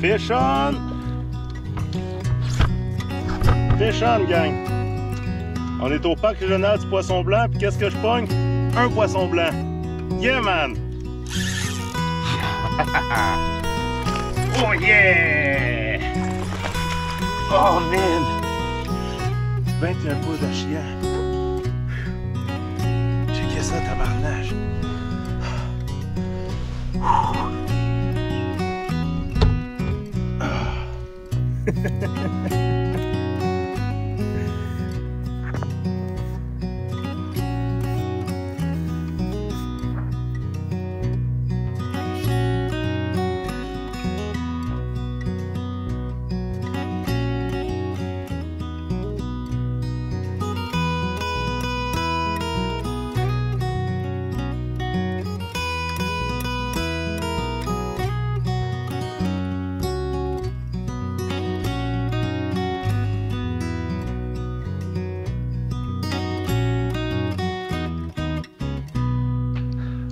Fish on! Fish on, gang! On est au parc régional du poisson blanc, puis qu'est-ce que je pogne? Un poisson blanc. Yeah, man! Oh yeah! Oh man! 21 pouces de chien. Checkez ça, tabarnage.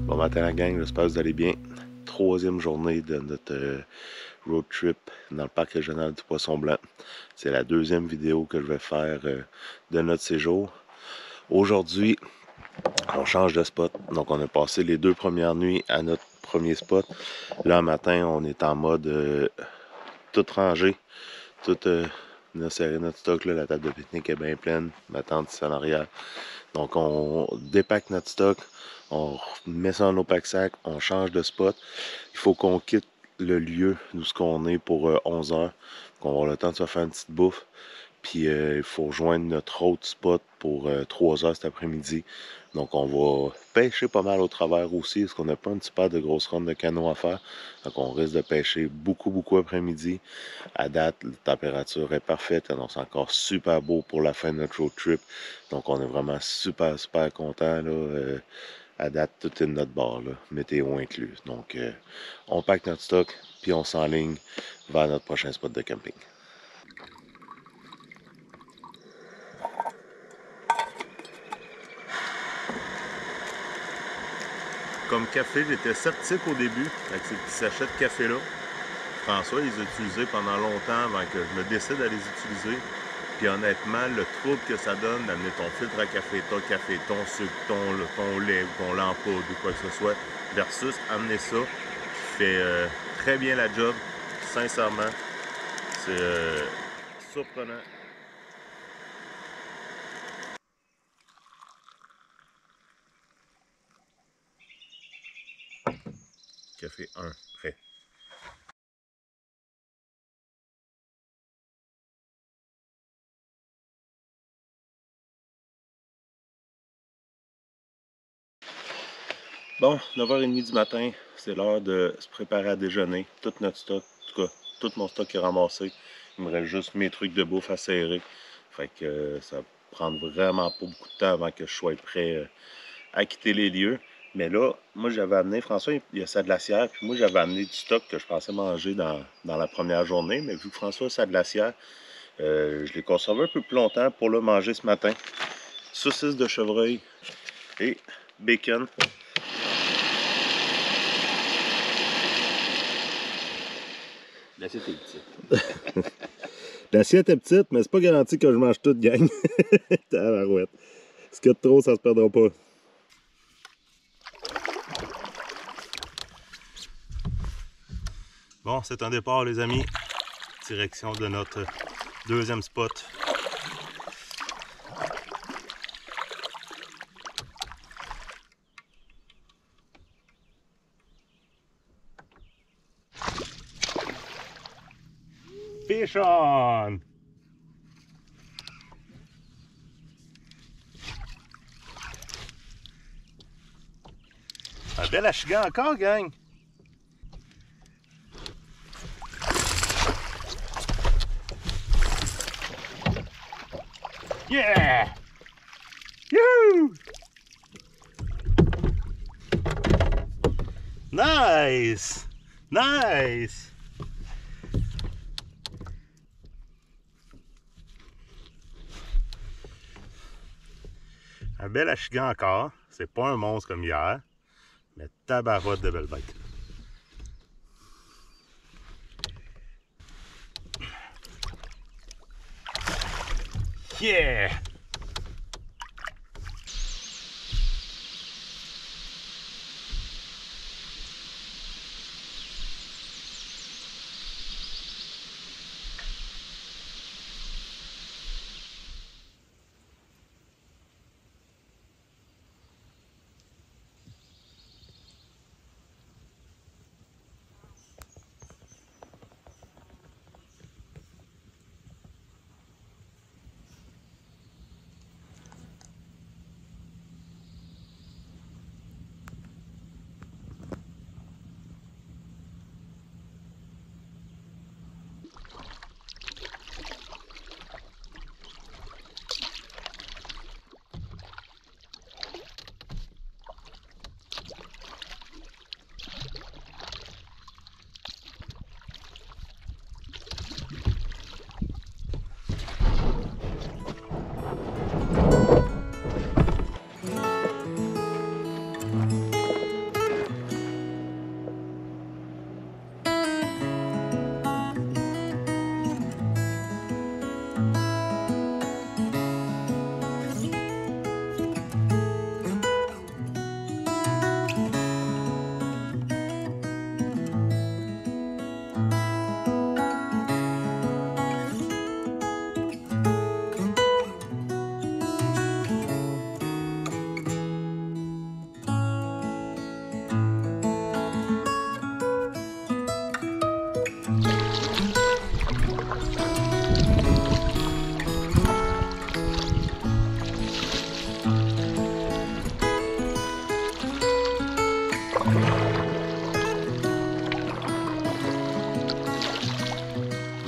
Bon matin la gang, j'espère que vous allez bien. Troisième journée de notre road trip dans le parc régional du Poisson Blanc. C'est la deuxième vidéo que je vais faire de notre séjour. Aujourd'hui, on change de spot. Donc on a passé les 2 premières nuits à notre premier spot. Là, matin, on est en mode tout rangé. Tout on a serré notre stock. Là, la table de pique-nique est bien pleine. Ma tente est en arrière. Donc on dépaque notre stock. On met ça dans nos pack-sacs, on change de spot. Il faut qu'on quitte le lieu d'où on est pour 11 h. On va avoir le temps de se faire une petite bouffe. Puis il faut rejoindre notre autre spot pour 3 h cet après-midi. Donc on va pêcher pas mal au travers aussi, parce qu'on n'a pas une super de grosse ronde de canot à faire. Donc on risque de pêcher beaucoup après-midi. À date, la température est parfaite, c'est encore super beau pour la fin de notre road trip. Donc on est vraiment super content là. À date, tout est de notre bord, là, météo inclus. Donc, on pack notre stock, puis on s'enligne vers notre prochain spot de camping. Comme café, j'étais sceptique au début avec ces petits sachets de café-là. François, ils les a utilisés pendant longtemps avant que je me décide à les utiliser. Puis honnêtement, le trouble que ça donne d'amener ton filtre à café, ton sucre, ton lait ou ton lampoule ou quoi que ce soit, versus amener ça, qui fait très bien la job, sincèrement. C'est surprenant. Café 1, prêt. Bon, 9h30 du matin, c'est l'heure de se préparer à déjeuner. Tout notre stock, en tout cas, tout mon stock est ramassé. Il me reste juste mes trucs de bouffe à serrer. Fait que ça va prendre vraiment pas beaucoup de temps avant que je sois prêt à quitter les lieux. Mais là, moi j'avais amené, François, il y a sa glacière, puis moi j'avais amené du stock que je pensais manger dans la première journée. Mais vu que François a sa glacière, je l'ai conservé un peu plus longtemps pour le manger ce matin. Saucisse de chevreuil et bacon. L'assiette est petite. L'assiette est petite, mais c'est pas garanti que je mange toute, gang. Tabarouette. Ce qu'il y a de trop, ça se perdra pas. Bon, c'est un départ, les amis. Direction de notre deuxième spot. Fish on! Un bel achigan encore, gang! Yeah! Youhou! Nice! Nice! Un bel achigan encore. C'est pas un monstre comme hier, mais tabarouette de belle bête. Yeah!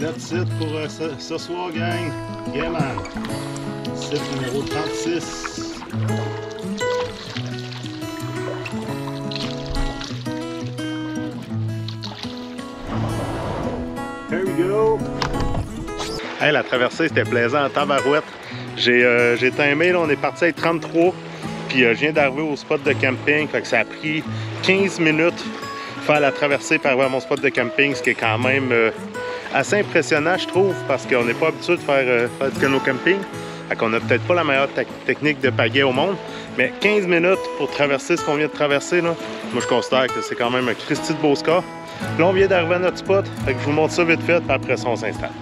That's it pour ce soir, gang. Yeah, man. Site numéro 36. Here we go. Hey, la traversée, c'était plaisant en tabarouette. J'ai timé, là, on est parti avec 33. Puis je viens d'arriver au spot de camping. Fait que ça a pris 15 minutes faire la traversée pour arriver à mon spot de camping, ce qui est quand même assez impressionnant, je trouve, parce qu'on n'est pas habitué de faire du canot camping. Fait qu'on n'a peut-être pas la meilleure technique de pagaie au monde, mais 15 minutes pour traverser ce qu'on vient de traverser, là, moi je considère que c'est quand même un Christy de beau score. Là, on vient d'arriver à notre spot, fait que je vous montre ça vite fait, puis après ça, on s'installe.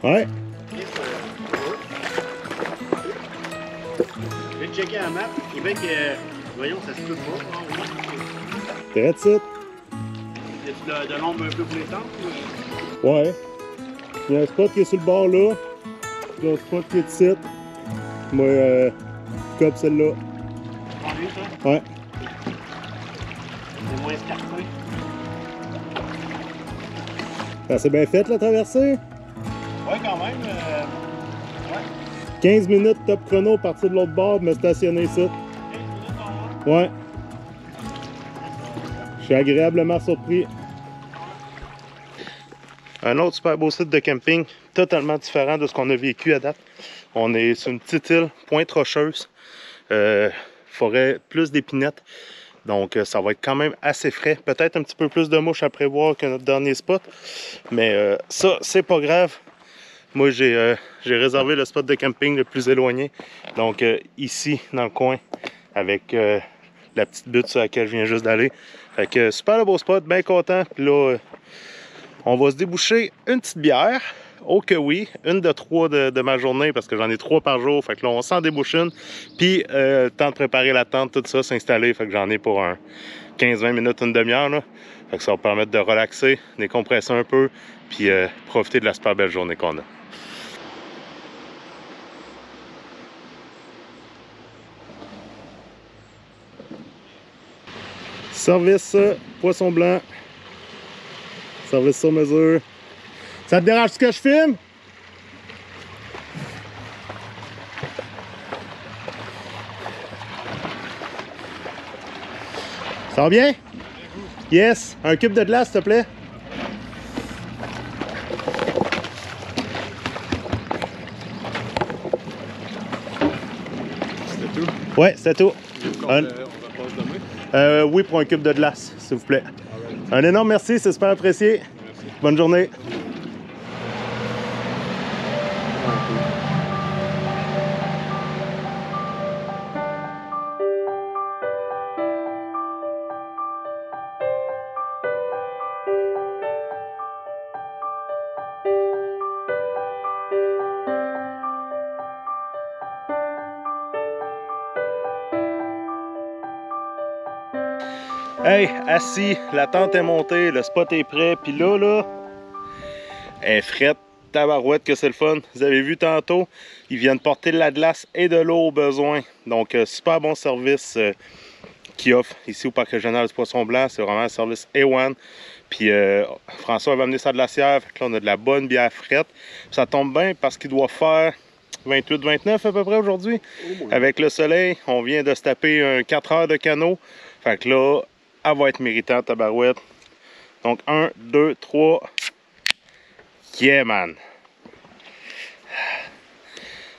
Ouais. Je vais checker la map. Québec, voyons, ça se peut pas. Très de site. Y a-tu de l'ombre un peu pour les tentes? Ouais. Il y a un spot qui est sur le bord là. Il y a un spot qui est de site. Moi, comme celle-là. En lui, ça? Ouais. C'est moins escarpé. Ça s'est bien fait la traversée? Ouais, quand même. Ouais. 15 minutes top chrono à partir de l'autre bord, me stationner ici. 15 minutes en haut. Ouais. Je suis agréablement surpris. Un autre super beau site de camping, totalement différent de ce qu'on a vécu à date. On est sur une petite île, pointe rocheuse, forêt plus d'épinettes. Donc ça va être quand même assez frais. Peut-être un petit peu plus de mouches à prévoir que notre dernier spot. Mais ça, c'est pas grave. Moi, j'ai réservé le spot de camping le plus éloigné. Donc ici, dans le coin, avec la petite butte sur laquelle je viens juste d'aller. Fait que super beau spot, bien content. Puis là, on va se déboucher une petite bière. oh que oui, une de 3 de ma journée parce que j'en ai 3 par jour. Fait que là, on s'en débouche une. Puis, temps de préparer la tente, tout ça, s'installer. Fait que j'en ai pour un 15-20 minutes, une demi-heure. Fait que ça va permettre de relaxer, décompresser un peu, puis profiter de la super belle journée qu'on a. Service poisson blanc. Service sur mesure. Ça te dérange ce que je filme? Ça va bien? Yes. Un cube de glace, s'il te plaît. C'était tout? Ouais, c'est tout. On repasse demain? Oui, pour un cube de glace, s'il vous plaît. Un énorme merci, c'est super apprécié. Merci. Bonne journée. Hey, assis, la tente est montée, le spot est prêt, puis là, elle est frette, tabarouette que c'est le fun. Vous avez vu tantôt, ils viennent porter de la glace et de l'eau au besoin. Donc, super bon service qu'ils offrent ici au Parc régional du Poisson Blanc. C'est vraiment un service A1. Puis François va amener sa glacière, fait que là, on a de la bonne bière frette. Ça tombe bien parce qu'il doit faire 28-29 à peu près aujourd'hui. Avec le soleil, on vient de se taper un 4 heures de canot. Fait que là, elle va être méritante, tabarouette. Donc, 1, 2, 3. Yeah, man!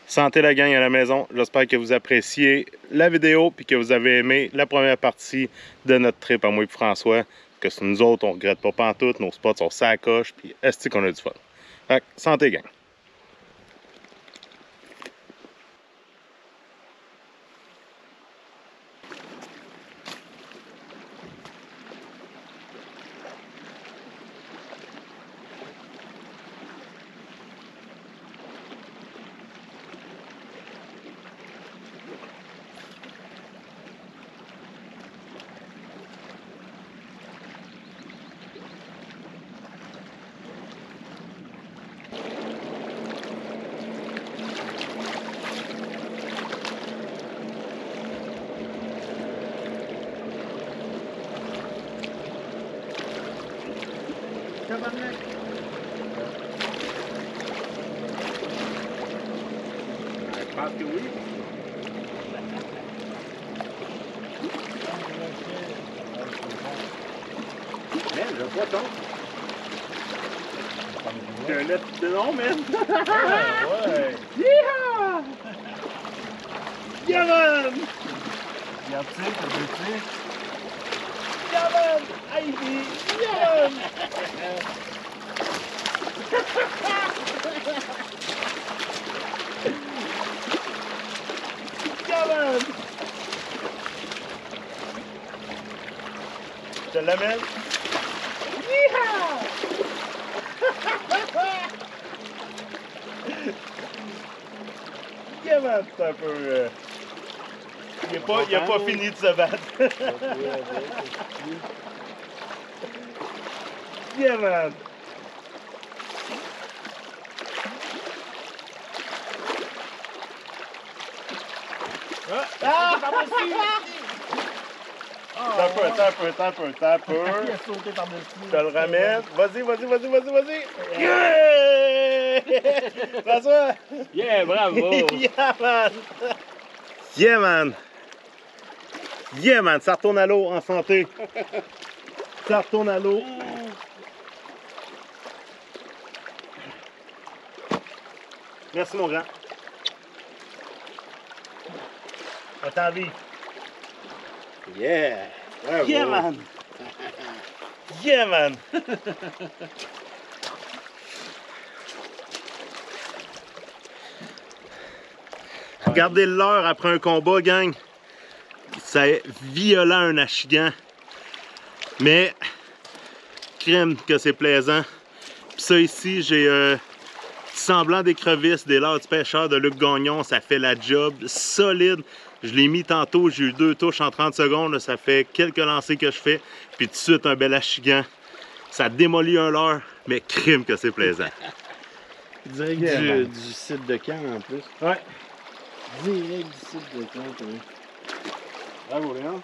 Santé la gang à la maison. J'espère que vous appréciez la vidéo et que vous avez aimé la première partie de notre trip à moi et François. Que c'est nous autres, on regrette pas pantoute. Nos spots sont sacoches. Puis, est-ce qu'on a du fun? Fait que, santé, gang! Tabarnak! Je pense que oui. Man, je vois ton. C'est un net de nom, man! Ouais! Yeehaw! Yeah, man! Regarde ça, ça veut dire. Yeah, man! Ivy! Yeah, man! Yeah, man! Je te l'amène? Yeehaw! Yeah, man! C'est un peu... Il a pas fini de se battre. Yeah, man! Ah! T'as un peu. Il a sauté par-dessus. Je te le ramène. Vas-y. Yeah! François! Yeah, bravo! Yeah, man! Yeah, man! Yeah, man! Ça retourne à l'eau en santé. Ça retourne à l'eau. Merci, mon grand. À ta vie. Yeah! Bravo. Yeah, man! Yeah, man! Regardez l'heure après un combat, gang. C'est violent, un achigan. Mais, crème que c'est plaisant. Puis ça ici, j'ai semblant d'écrevisse, des leurres du pêcheur de Luc Gagnon, ça fait la job solide. Je l'ai mis tantôt, j'ai eu 2 touches en 30 secondes, là, ça fait quelques lancers que je fais, puis tout de suite un bel achigan. Ça démolit un leurre, mais crime que c'est plaisant. Direct du site de camp en plus. Ouais. Direct du site de camp, oui. Bravo, Léon.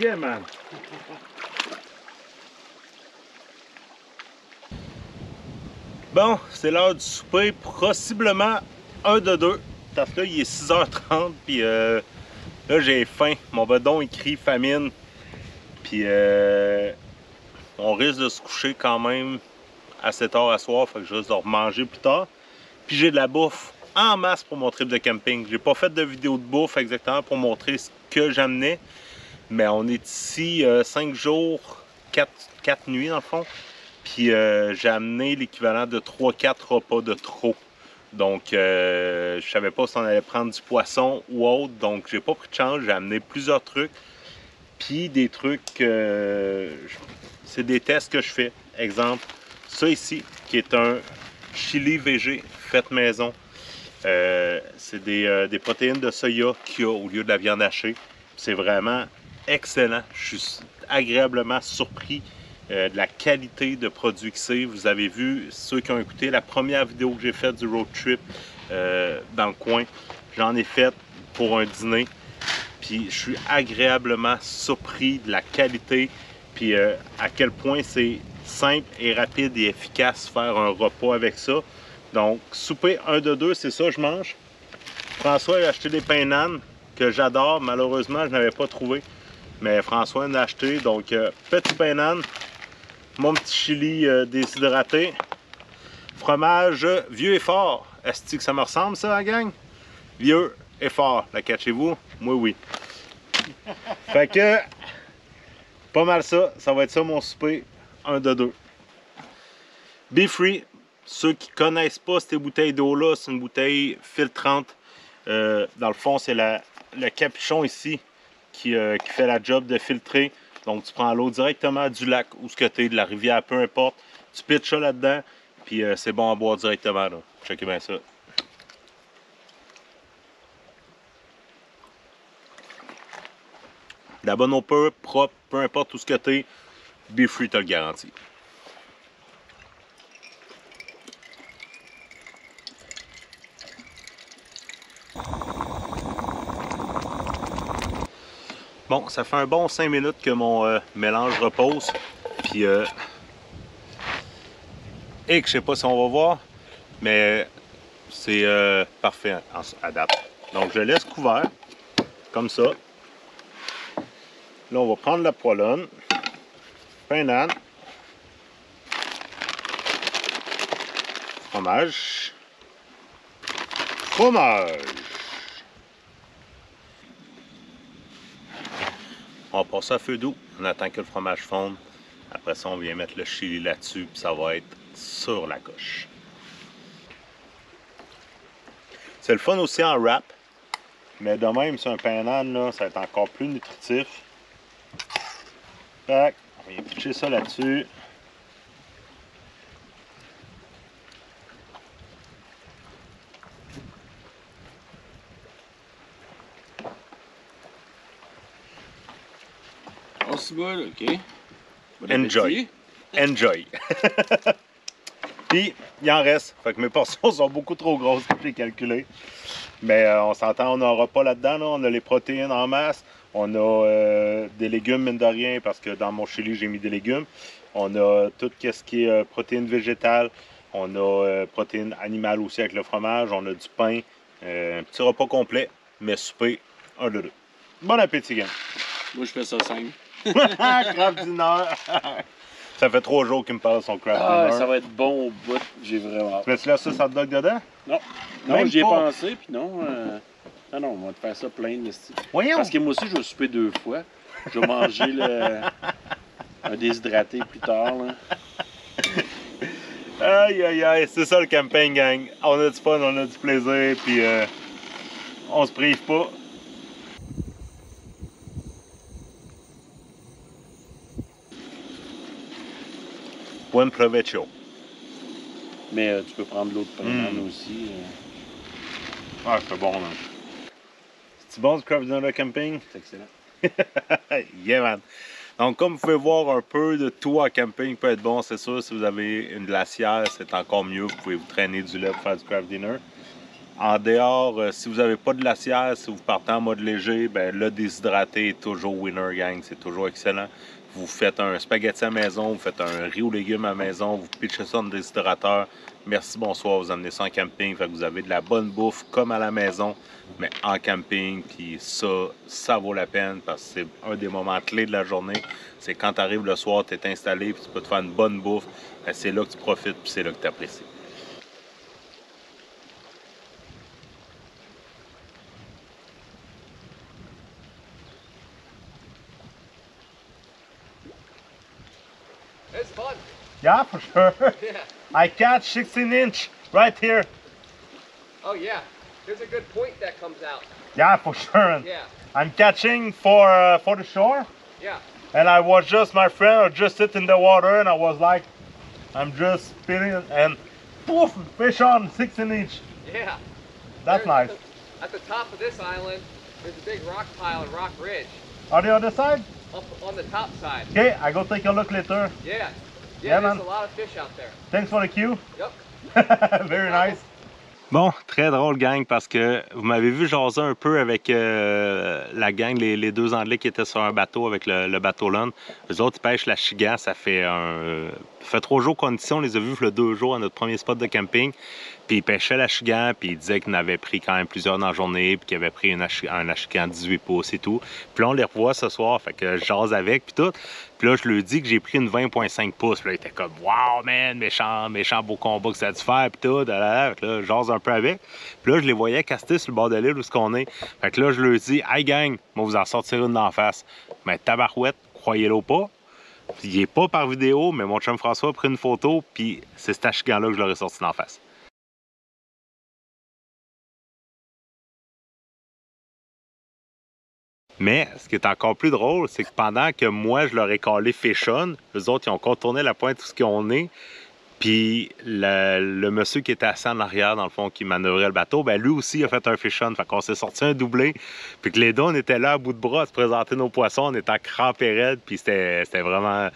Yeah, man. Bon, c'est l'heure du souper, possiblement un de deux. Parce que là, il est 6h30, puis là, j'ai faim. Mon bedon écrit famine. Puis on risque de se coucher quand même assez tard à soir, fait que je risque de remanger plus tard. Puis j'ai de la bouffe en masse pour mon trip de camping. J'ai pas fait de vidéo de bouffe exactement pour montrer ce que j'amenais. Mais on est ici 5 jours, 4 nuits dans le fond. Puis j'ai amené l'équivalent de 3-4 repas de trop. Donc je savais pas si on allait prendre du poisson ou autre. Donc j'ai pas pris de chance, j'ai amené plusieurs trucs. Puis des trucs, c'est des tests que je fais. Exemple, ça ici, qui est un chili végé fait maison. C'est des protéines de soya qu'il y a au lieu de la viande hachée. C'est vraiment excellent. Je suis agréablement surpris de la qualité de produit que c'est. Vous avez vu, ceux qui ont écouté la première vidéo que j'ai faite du road trip dans le coin, j'en ai fait pour un dîner. Puis je suis agréablement surpris de la qualité, puis à quel point c'est simple et rapide et efficace faire un repas avec ça. Donc, souper 1 de 2, c'est ça que je mange. François a acheté des pains nan que j'adore. Malheureusement, je n'avais pas trouvé. Mais François en a acheté. Donc, petit pain nan, mon petit chili déshydraté. Fromage vieux et fort. Est-ce que ça me ressemble, ça, la gang? Vieux et fort. La catchez-vous? Moi, oui. Fait que, pas mal ça. Ça va être ça, mon souper 1 de 2. Be Free. Ceux qui ne connaissent pas cette bouteille d'eau-là, c'est une bouteille filtrante. Dans le fond, c'est le capuchon ici qui fait la job de filtrer. Donc, tu prends l'eau directement du lac ou ce que tu es, de la rivière, peu importe. Tu pitches ça là-dedans, puis c'est bon à boire directement. Là. Checkez bien ça. De la bonne eau pure, propre, peu importe où ce que tu es, Be Free te le garantit. Bon, ça fait un bon 5 minutes que mon mélange repose. Puis, et que je sais pas si on va voir, mais c'est parfait à date. Donc, je laisse couvert, comme ça. Là, on va prendre la poêlonne, pain nan, fromage, On passe à feu doux, on attend que le fromage fonde. Après ça, on vient mettre le chili là-dessus, puis ça va être sur la coche. C'est le fun aussi en wrap, mais de même, c'est un pain nan, là, ça va être encore plus nutritif. Tac, on vient pitcher ça là-dessus. Oh, c'est bon, ok. Enjoy. Enjoy. Puis, il en reste. Fait que mes portions sont beaucoup trop grosses, j'ai calculé. Mais on s'entend, on n'aura pas là-dedans. Là. On a les protéines en masse. On a des légumes, mine de rien, parce que dans mon chili, j'ai mis des légumes. On a tout ce qui est protéines végétales. On a protéines animales aussi avec le fromage. On a du pain. Un petit repas complet, mais souper, 1 de 2. Bon appétit, gang. Moi, je fais ça 5. Craft dinner. Ça fait 3 jours qu'il me parle de son craft dinner. Ça va être bon au bout. J'ai vraiment hâte. Tu mets-tu la sauce hot dog dedans? Non. Non, j'y ai pensé, puis non. Non, on va te faire ça plein de style. Voyons. Parce que moi aussi, je vais souper 2 fois. Je vais manger un déshydraté plus tard. Là. Aïe, aïe, aïe. C'est ça le camping, gang. On a du fun, on a du plaisir, puis on se prive pas. Buen provecho. Mais tu peux prendre l'eau de Payman aussi. Ah, c'est bon, man. C'est bon du craft dinner camping? C'est excellent. Yeah, man. Donc, comme vous pouvez voir, un peu de tout en camping peut être bon. C'est sûr, si vous avez une glacière, c'est encore mieux. Vous pouvez vous traîner du lait pour faire du craft dinner. En dehors, si vous n'avez pas de glacière, si vous partez en mode léger, ben, le déshydraté est toujours winner, gang. C'est toujours excellent. Vous faites un spaghetti à la maison, vous faites un riz aux légumes à la maison, vous pitchez ça dans le déshydrateur. Merci, bonsoir, vous amenez ça en camping. Fait que vous avez de la bonne bouffe comme à la maison, mais en camping. Puis ça vaut la peine parce que c'est un des moments clés de la journée. C'est quand tu arrives le soir, tu es installé, puis tu peux te faire une bonne bouffe. Ben, c'est là que tu profites, puis c'est là que tu apprécies. It's fun. Yeah, for sure. Yeah. I catch 16-inch right here. Oh yeah. There's a good point that comes out. Yeah, for sure. Yeah. I'm catching for the shore. Yeah. And I was just, my friend was just sitting in the water and I was like, I'm just spinning and poof, fish on 16-inch. Yeah. That's nice. At the top of this island, there's a big rock pile and rock ridge. On the other side? Up on the top side. Okay, I go take a look later. Yeah. Yeah, There's man. a lot of fish out there. Thanks for the cue. Yep. Very nice. Bon, très drôle gang parce que vous m'avez vu jaser un peu avec la gang, les deux Anglais qui étaient sur un bateau avec le bateau Lund. Eux autres, ils pêchent la chigan, ça fait 3 jours condition, on les a vus le 2 jours à notre premier spot de camping. Puis ils pêchaient la chigan, puis ils disaient qu'ils en avaient pris quand même plusieurs dans la journée, puis qu'ils avaient pris un achigan 18 pouces et tout. Puis là, on les revoit ce soir, fait que je jase avec, puis tout. Puis là, je lui dis que j'ai pris une 20,5 pouces. Puis là, il était comme, wow, man, méchant beau combat que ça a dû faire, puis tout. Fait que là, je jase un peu avec. Puis là, je les voyais caster sur le bord de l'île où ce qu'on est. Fait que là, je lui dis, hey gang, moi, vous en sortirez une d'en face. Mais tabarouette, croyez-le ou pas. Puis il est pas par vidéo, mais mon chum François a pris une photo, puis c'est cet achigan-là que je l'aurais sorti d'en face. Mais ce qui est encore plus drôle, c'est que pendant que moi, je leur ai collé fish on, eux autres, ils ont contourné la pointe où ce qu'on est. Puis le monsieur qui était assis en arrière, dans le fond, qui manœuvrait le bateau, ben lui aussi a fait un fish on. Fait qu'on s'est sorti un doublé. Puis que les deux, on était là à bout de bras à se présenter nos poissons. On était en crampé raide. Puis c'était vraiment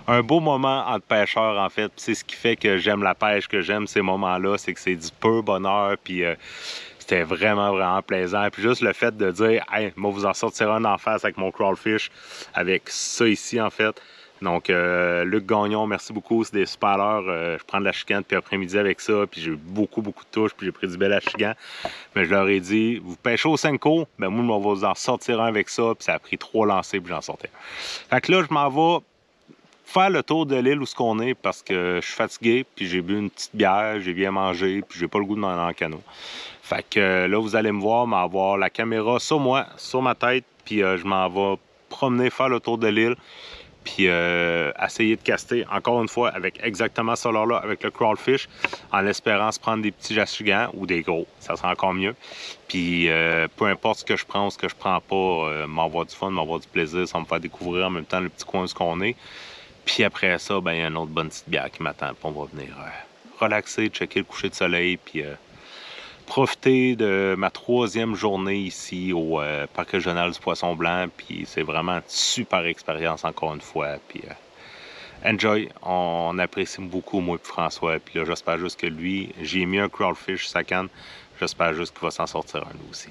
un beau moment entre pêcheurs, en fait. Puis c'est ce qui fait que j'aime la pêche, que j'aime ces moments-là. C'est que c'est du pur bonheur. Puis c'était vraiment plaisant. Puis juste le fait de dire, hey, moi, vous en sortirez un en face avec mon crawfish, avec ça ici, en fait. Donc, Luc Gagnon, merci beaucoup. C'est des super heures. Je prends de la chigan depuis après-midi avec ça. Puis j'ai eu beaucoup de touches. Puis j'ai pris du bel achigan. Mais je leur ai dit, vous pêchez au Senko, ben moi, on va vous en sortir un avec ça. Puis ça a pris 3 lancers, puis j'en sortais. Fait que là, je m'en vais faire le tour de l'île où ce qu'on est parce que je suis fatigué. Puis j'ai bu une petite bière, j'ai bien mangé. Puis j'ai pas le goût de m'en aller en canot. Fait que là, vous allez me voir, m'avoir la caméra sur moi, sur ma tête. Puis je m'en vais promener, faire le tour de l'île. Puis essayer de caster, encore une fois, avec exactement ça là, avec le crawfish, en espérant se prendre des petits achigans ou des gros, ça sera encore mieux. Puis peu importe ce que je prends ou ce que je prends pas, m'avoir du fun, m'avoir du plaisir, ça va me faire découvrir en même temps le petit coin où on est. Puis après ça, ben il y a une autre bonne petite bière qui m'attend. Puis on va venir relaxer, checker le coucher de soleil, puis profiter de ma 3e journée ici au Parc régional du Poisson Blanc. Puis c'est vraiment une super expérience encore une fois. Puis enjoy, on apprécie beaucoup moi et François. Puis là, j'espère juste que lui, j'ai mis un crawfish sa canne. J'espère juste qu'il va s'en sortir un lui aussi.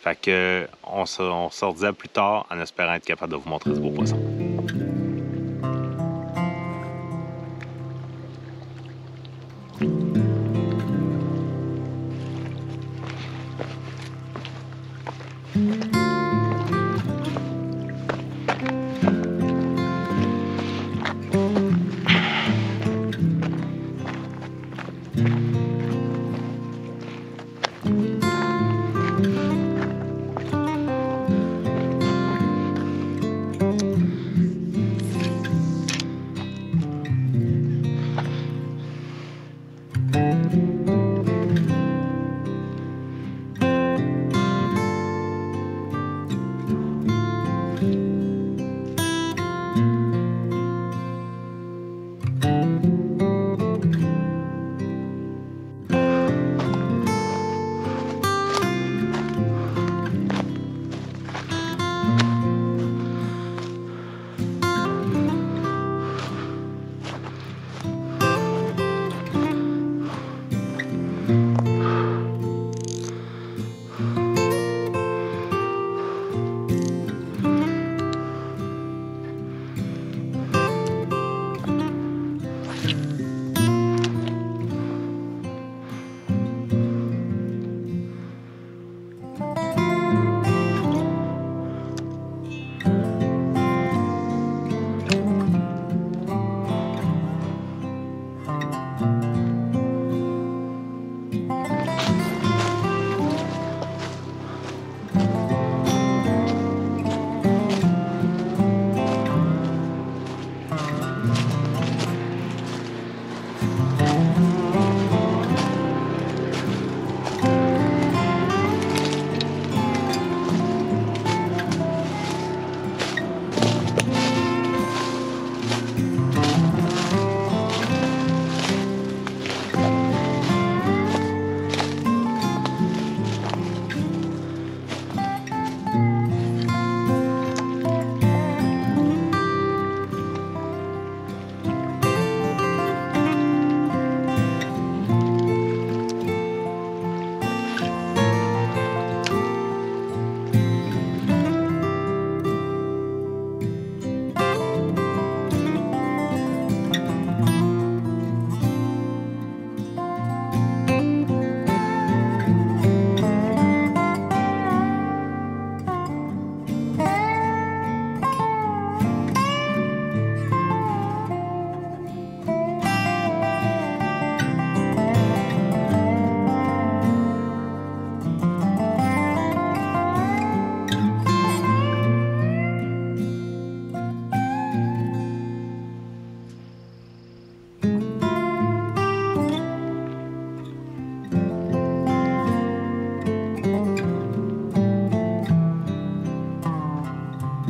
Fait que on se redisait plus tard en espérant être capable de vous montrer ce beau poisson.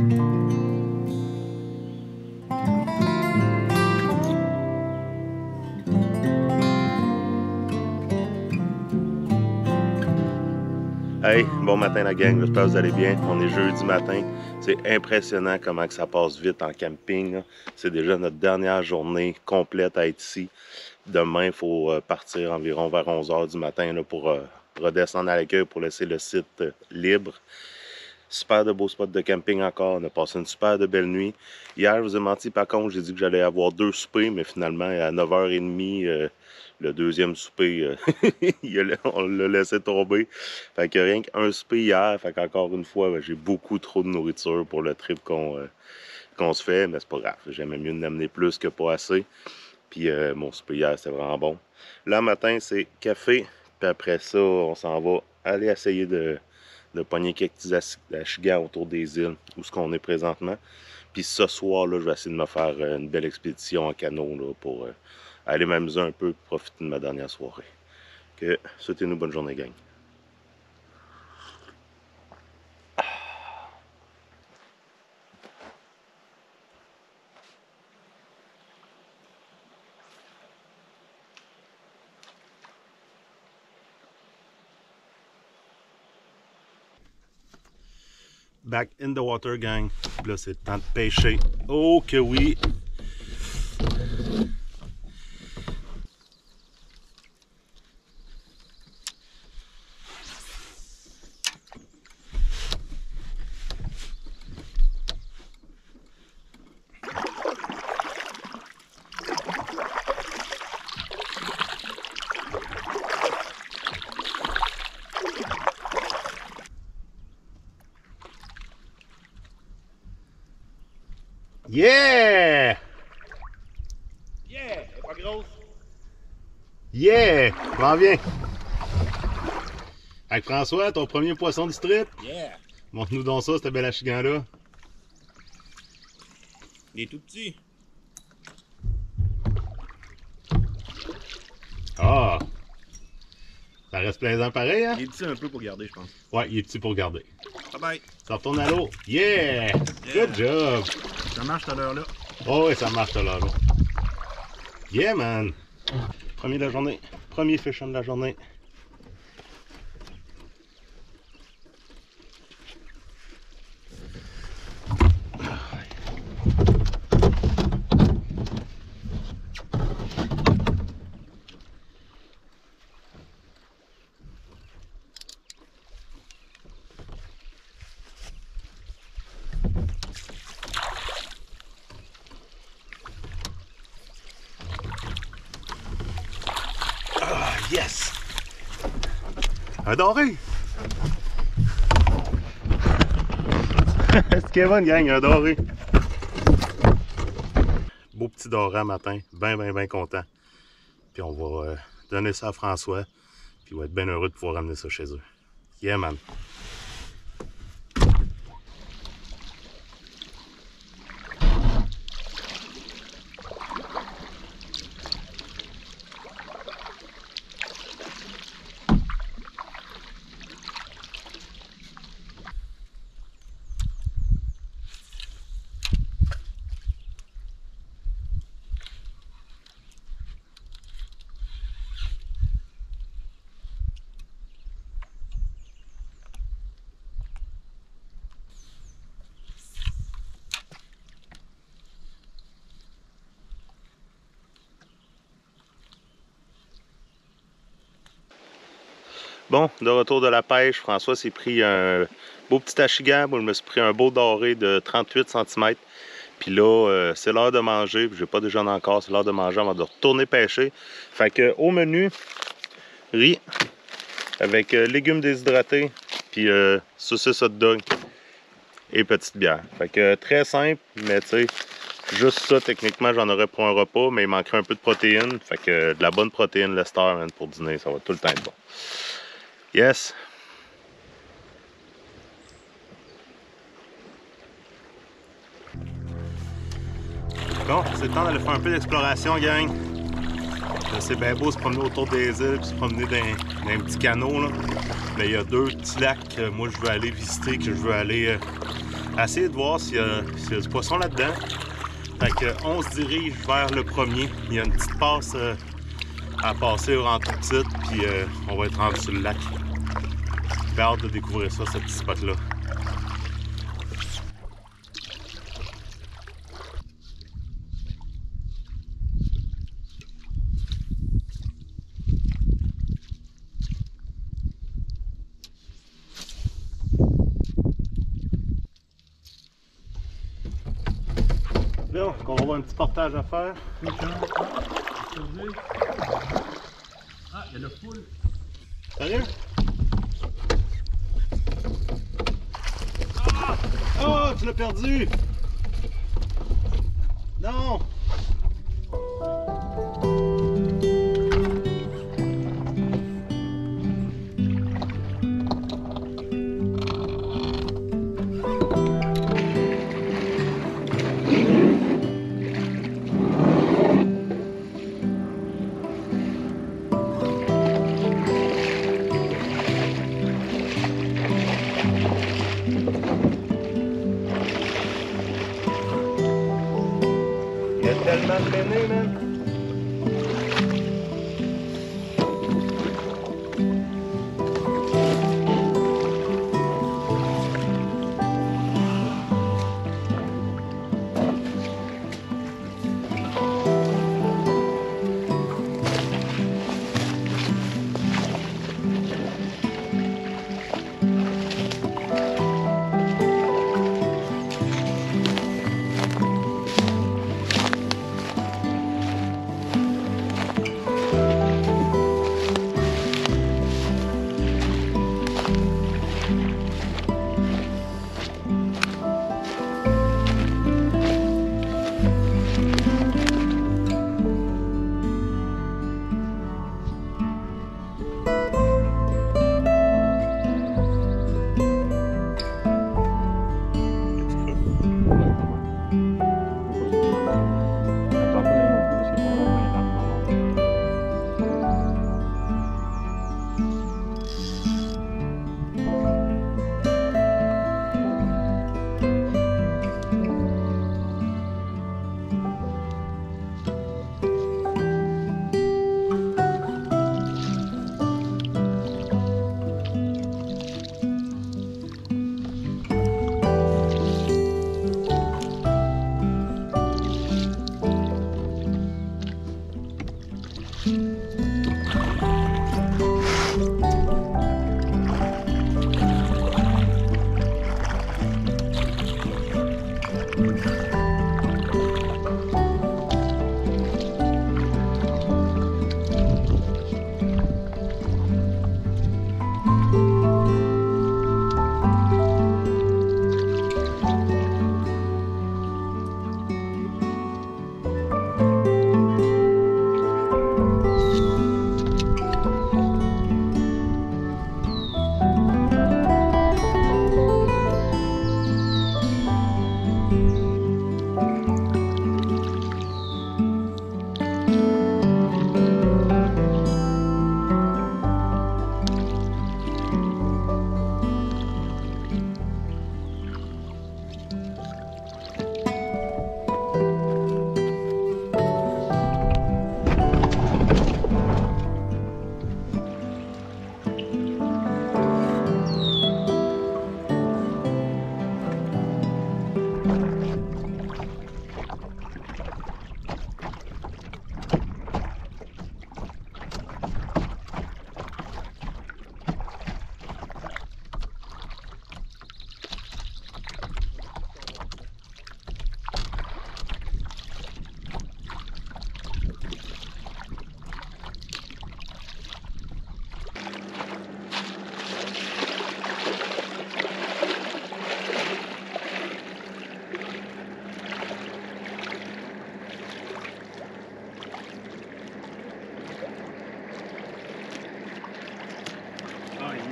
Hey, bon matin la gang, j'espère que vous allez bien. On est jeudi matin. C'est impressionnant comment que ça passe vite en camping. C'est déjà notre dernière journée complète à être ici. Demain, il faut partir environ vers 11 h du matin là, pour redescendre à l'accueil pour laisser le site libre. Super de beaux spots de camping encore. On a passé une super de belle nuit. Hier, je vous ai menti, par contre, j'ai dit que j'allais avoir 2 soupers, mais finalement, à 9 h 30, le deuxième souper, on l'a laissé tomber. Fait que rien qu'un souper hier. Fait qu'encore une fois, ben, j'ai beaucoup trop de nourriture pour le trip qu'on se fait, mais c'est pas grave. J'aimais mieux d'amener plus que pas assez. Puis mon souper hier, c'était vraiment bon. Là, matin, c'est café. Puis après ça, on s'en va aller essayer de pogner quelques petits achigans autour des îles où ce qu'on est présentement. Puis ce soir, là, je vais essayer de me faire une belle expédition en canot là, pour aller m'amuser un peu et profiter de ma dernière soirée. Souhaitez-nous bonne journée, gang. Back in the water, gang. Là, c'est le temps de pêcher. Oh que oui! Yeah! Yeah! Elle est pas grosse. Yeah! M'en viens! Avec François, ton premier poisson du strip. Yeah! Montre-nous donc ça, ce bel achigan-là. Il est tout petit. Ah! Ça reste plaisant pareil, hein? Il est petit un peu pour garder, je pense. Ouais, il est petit pour garder. Bye bye! Ça retourne à l'eau. Yeah! Good job! Ça marche tout à l'heure là. Oh oui, ça marche tout à l'heure là. Yeah, man! Premier de la journée. Premier fish on de la journée. Yes! Un doré! C'est Kevin, gang, un doré! Beau petit doré matin, bien content. Puis on va donner ça à François, puis il va être bien heureux de pouvoir ramener ça chez eux. Yeah, man! Bon, de retour de la pêche, François s'est pris un beau petit achigan. Moi, je me suis pris un beau doré de 38 cm. Puis là, c'est l'heure de manger. J'ai pas déjeuné encore, c'est l'heure de manger avant de retourner pêcher. Fait que au menu, riz avec légumes déshydratés, puis saucisse hot dog et petite bière. Fait que très simple, mais tu sais, juste ça, techniquement, j'en aurais pour un repas, mais il manquerait un peu de protéines. Fait que de la bonne protéine Lester, man, pour dîner, ça va tout le temps être bon. Yes! Bon, c'est le temps d'aller faire un peu d'exploration, gang. C'est bien beau se promener autour des îles puis se promener dans un petit canot, là. Mais il y a deux petits lacs que moi je veux aller visiter, que je veux aller essayer de voir s'il y a du poisson là-dedans. Fait qu'on se dirige vers le premier. Il y a une petite passe à passer en tout petite, puis on va être rendu sur le lac. J'ai hâte de découvrir ça, ce petit spot-là. Là, on va avoir un petit portage à faire. Ah, il y a le full. Sérieux? Ah! Oh, tu l'as perdu! Non! Il y a tellement de peinés, man!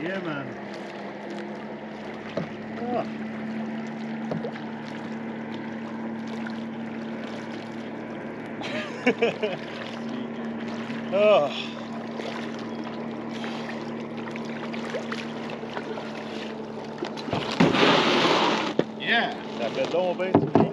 Yeah, man. Oh. Oh. Yeah. fait donc bien du bien.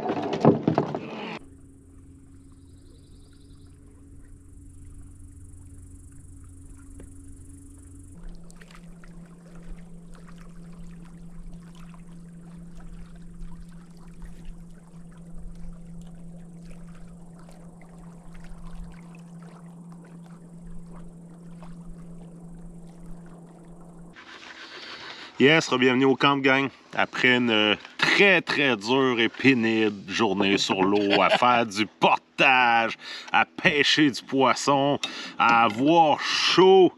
Yes, bienvenue au camp, gang. Après une très dure et pénible journée sur l'eau, à faire du portage, à pêcher du poisson, à avoir chaud.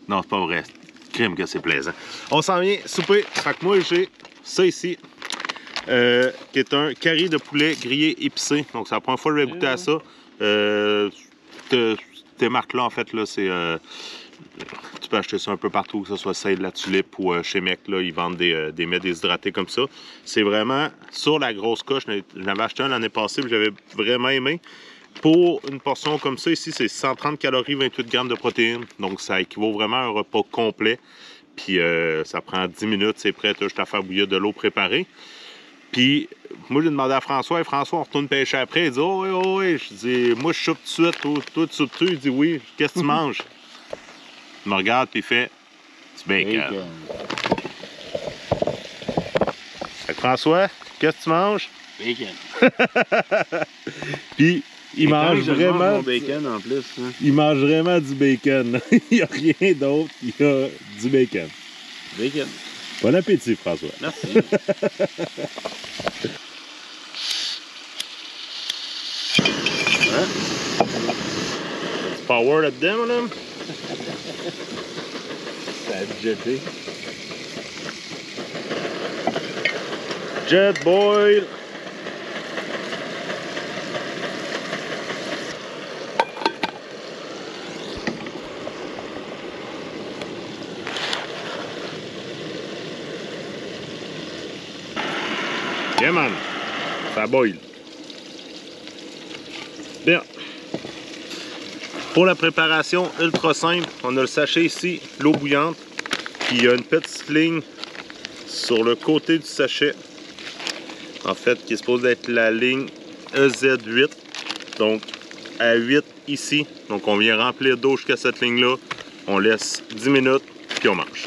Non, c'est pas vrai. Crime que c'est plaisant. On s'en vient souper. Fait que moi, j'ai ça ici, qui est un curry de poulet grillé épicé. Donc, c'est la première fois que je vais goûter à ça. Tes marques-là, en fait, là, c'est... tu peux acheter ça un peu partout, que ce soit Celle de la Tulipe ou chez Mec, là, ils vendent des mets déshydratés comme ça. C'est vraiment sur la grosse coche. Je l'avais acheté un l'année passée, j'avais vraiment aimé. Pour une portion comme ça, ici, c'est 130 calories, 28 grammes de protéines. Donc, ça équivaut vraiment à un repas complet. Puis, ça prend 10 minutes, c'est prêt. Tu as juste à faire bouillir de l'eau préparée. Puis, moi, j'ai demandé à François, et François, on retourne pêcher après. Il dit, oh oui, oh oui. Je dis, moi, je soupe tout de suite. Toi, tu soupes-tu? Il dit, oui. Qu'est-ce que tu manges? Il me regarde, puis il fait du bacon. Fait que François, qu'est-ce que tu manges? Bacon. Puis, il mange vraiment. Mon bacon en plus. Hein. Il mange vraiment du bacon. Il n'y a rien d'autre, il y a du bacon. Bacon. Bon appétit, François. Merci. Hein? Du power là-dedans, mon homme? Ça a jeté. Jet boil. Yeah, man. Ça boil. Bien. Pour la préparation ultra simple, on a le sachet ici, l'eau bouillante, puis il y a une petite ligne sur le côté du sachet, en fait, qui est supposée être la ligne EZ8, donc à 8 ici. Donc on vient remplir d'eau jusqu'à cette ligne-là, on laisse 10 minutes, puis on mange.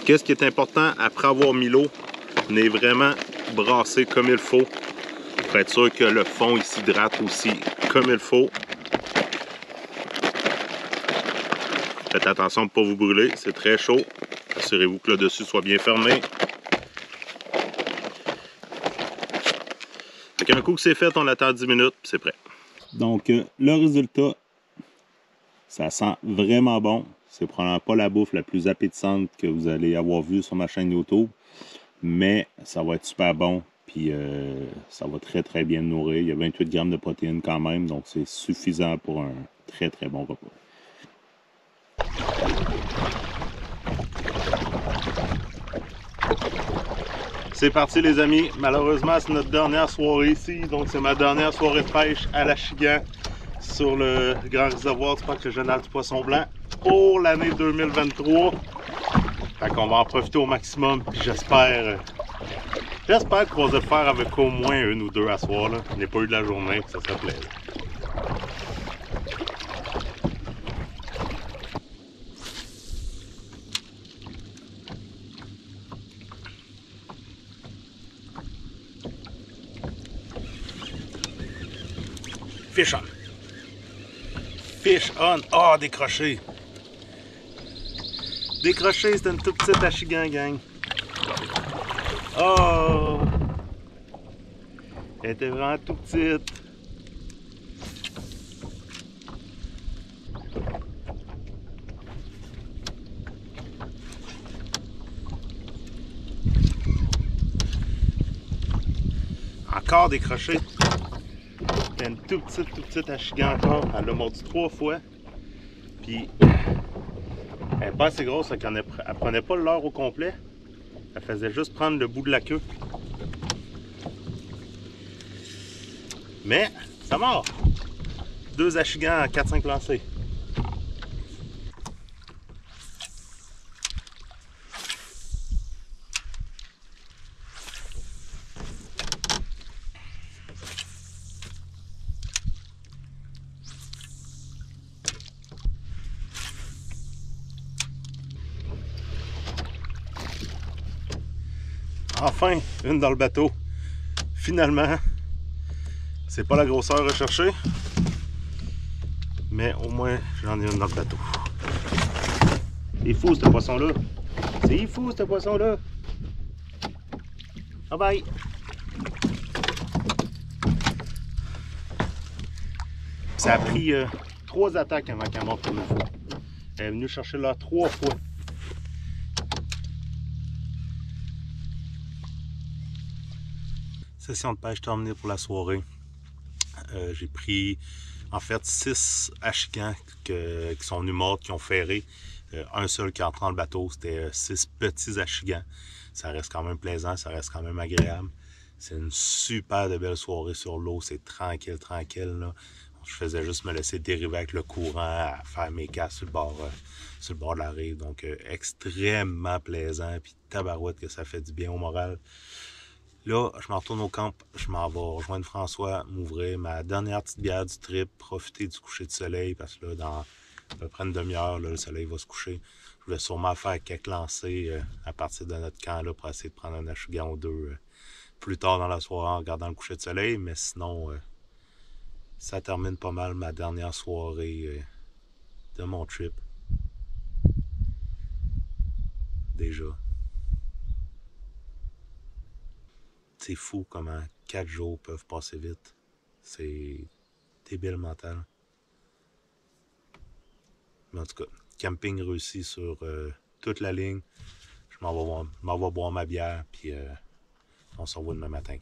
Qu'est-ce qui est important après avoir mis l'eau? Venez vraiment brasser comme il faut pour être sûr que le fond il s'hydrate aussi comme il faut. Faites attention pour ne pas vous brûler, c'est très chaud. Assurez-vous que le dessus soit bien fermé. Fait qu'un coup que c'est fait, on attend 10 minutes puis c'est prêt. Donc le résultat, ça sent vraiment bon. C'est probablement pas la bouffe la plus appétissante que vous allez avoir vue sur ma chaîne YouTube, mais ça va être super bon, puis ça va très bien nourrir. Il y a 28 grammes de protéines quand même, donc c'est suffisant pour un très bon repas. C'est parti les amis, malheureusement c'est notre dernière soirée ici, donc c'est ma dernière soirée de pêche à l'Achigan sur le grand réservoir du parc régional du Poisson Blanc pour l'année 2023. Fait qu'on va en profiter au maximum, puis j'espère croiser le fer avec au moins une ou deux à soir. Là. Je n'ai pas eu de la journée, ça serait plaisant. Fish on. Fish on. Ah, oh, décroché. Décroché, c'est une toute petite Achigan, gang. Oh! Elle était vraiment tout petite. Encore décroché. C'était une toute petite Achigan encore. Elle l'a mordu 3 fois. Puis Elle n'est pas assez grosse, elle ne prenait pas le leurre au complet. Elle faisait juste prendre le bout de la queue. Mais ça mord. 2 achigans à 4-5 lancers. Enfin, une dans le bateau. Finalement, c'est pas la grosseur recherchée, mais au moins j'en ai une dans le bateau. C'est fou ce poisson-là. C'est fou ce poisson-là. Bye bye. Ça a pris 3 attaques avant qu'elle monte comme il faut. Elle est venue chercher là 3 fois. Session de pêche terminée pour la soirée. J'ai pris en fait 6 achigans qui sont venus mordre, qui ont ferré. Un seul qui est entré dans le bateau, c'était 6 petits achigans. Ça reste quand même plaisant, ça reste quand même agréable. C'est une super de belle soirée sur l'eau, c'est tranquille, tranquille. Là. Je faisais juste me laisser dériver avec le courant, à faire mes casses sur le bord de la rive. Donc extrêmement plaisant, puis tabarouette que ça fait du bien au moral. Là, je m'en retourne au camp, je m'en vais rejoindre François, m'ouvrir ma dernière petite bière du trip, profiter du coucher de soleil, parce que là, dans à peu près une demi-heure, le soleil va se coucher. Je vais sûrement faire quelques lancers à partir de notre camp là, pour essayer de prendre un achigan ou deux plus tard dans la soirée en regardant le coucher de soleil, mais sinon, ça termine pas mal ma dernière soirée de mon trip. Déjà. C'est fou comment 4 jours peuvent passer vite. C'est débile mental. Mais en tout cas, camping réussi sur toute la ligne. Je m'en vais boire ma bière, puis on se revoit demain matin.